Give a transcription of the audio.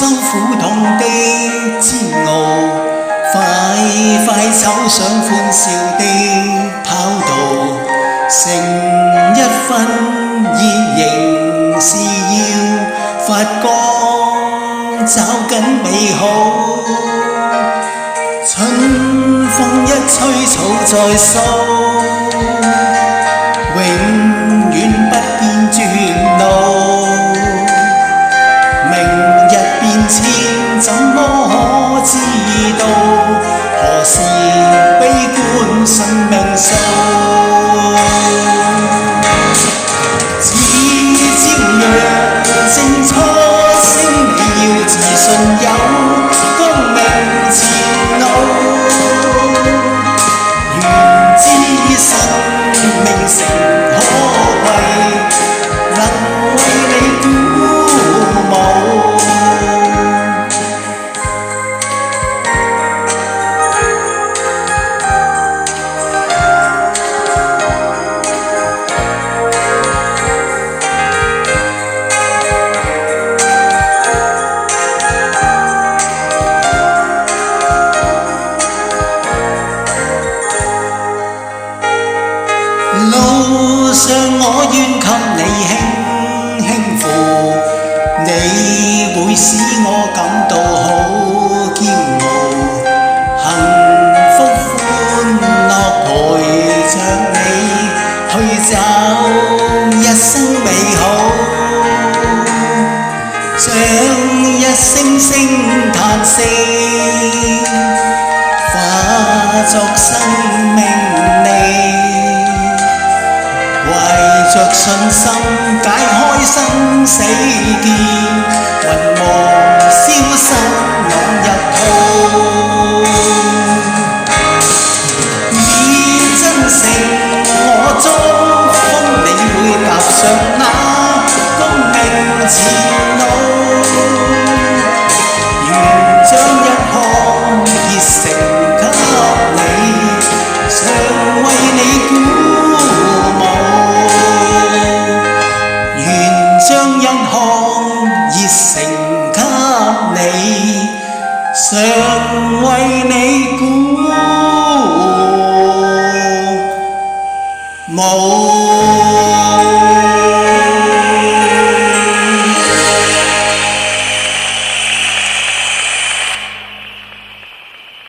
受苦痛的煎熬，快快走上歡笑的跑道，成一分熱仍是要發光，找緊美好。春風一吹草再蘇，永遠不變轉路。明日變遷怎麼可知道？何時悲觀信命數？似朝陽正初升，你要自信有光明前路。願知生命誠可貴，能為你鼓舞。路上我願給你輕輕扶，你會使我感到好驕傲。幸福歡樂陪着你去找一生美好，像一聲聲嘆息，化作生命力。懷着信心解開生死結，雲霧消失朗入途。以真誠我祝福你會踏上那光明前路，願將一腔熱誠給你，常為你鼓舞。將一腔熱誠給你，常為你鼓舞。